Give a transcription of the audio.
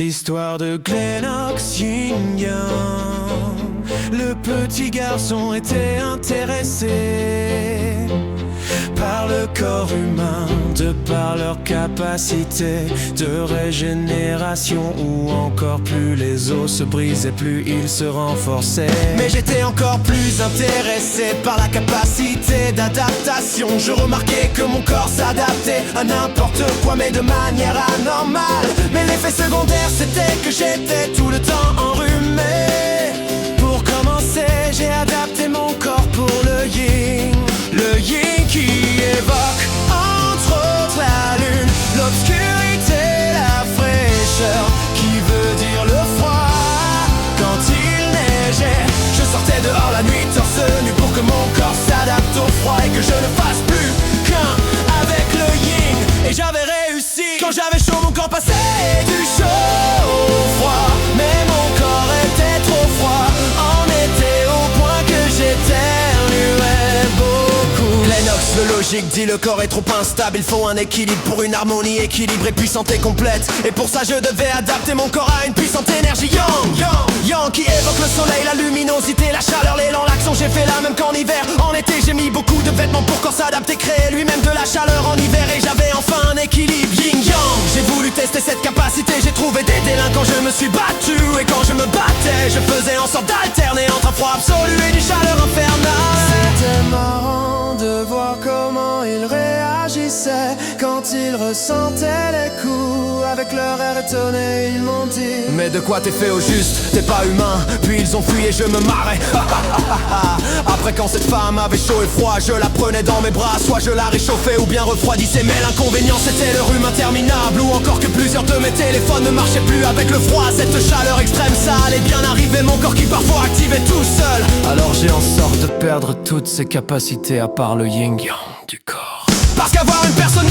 L'histoire de Glenox Yin Yang. Le petit garçon était intéressé par le corps humain, de par leur capacité de régénération, ou encore plus les os se brisaient, plus ils se renforçaient. Mais j'étais encore plus intéressé par la capacité d'adaptation. Je remarquais que mon corps s'adaptait à n'importe quoi, mais de manière anormale. Mais l'effet secondaire, c'était que j'étais tout le temps enrhumé. Pour commencer, j'ai adapté mon corps pour le yin. Le yin qui évoque entre autres la lune, l'obscurité, la fraîcheur, qui veut dire le froid. Quand il neigeait, je sortais dehors la nuit torse nu pour que mon corps s'adapte au froid et que je ne fasse plus qu'un avec le yin. Et j'avais réussi. Quand j'avais chaud, mon corps passait du chaud au froid, mais mon corps était trop froid en été au point que j'éternuais beaucoup. Glenox, le logique dit le corps est trop instable, il faut un équilibre pour une harmonie équilibrée, puissante et complète. Et pour ça je devais adapter mon corps à une puissante énergie yang. Yang qui évoque le soleil, la luminosité, la chaleur, l'élan, l'action. J'ai fait la même qu'en hiver. En été j'ai mis beaucoup de vêtements pour corps s'adapter, créer lui-même de la chaleur en hiver. Et j'avais enfin un équilibre yin-yang. J'ai voulu tester cette capacité, j'ai trouvé des délinquants, je me suis battu. Et quand je me battais, je faisais en sorte d'alterner entre un froid absolu et une chaleur infernale. C'était marrant de voir comment ils réagissaient quand ils ressentaient les coups. Avec leur air étonné, ils m'ont dit: mais de quoi t'es fait au juste? T'es pas humain. Puis ils ont fui et je me marrais. Après quand cette femme avait chaud et froid, je la prenais dans mes bras. Soit je la réchauffais ou bien refroidissais. Mais l'inconvénient c'était le rhume interminable, ou encore que plusieurs de mes téléphones ne marchaient plus avec le froid. Cette chaleur extrême, ça allait bien arriver. Mon corps qui parfois activait tout seul. Alors j'ai en sorte de perdre toutes ses capacités à part le yin-yang du corps. Parce qu'avoir une personnage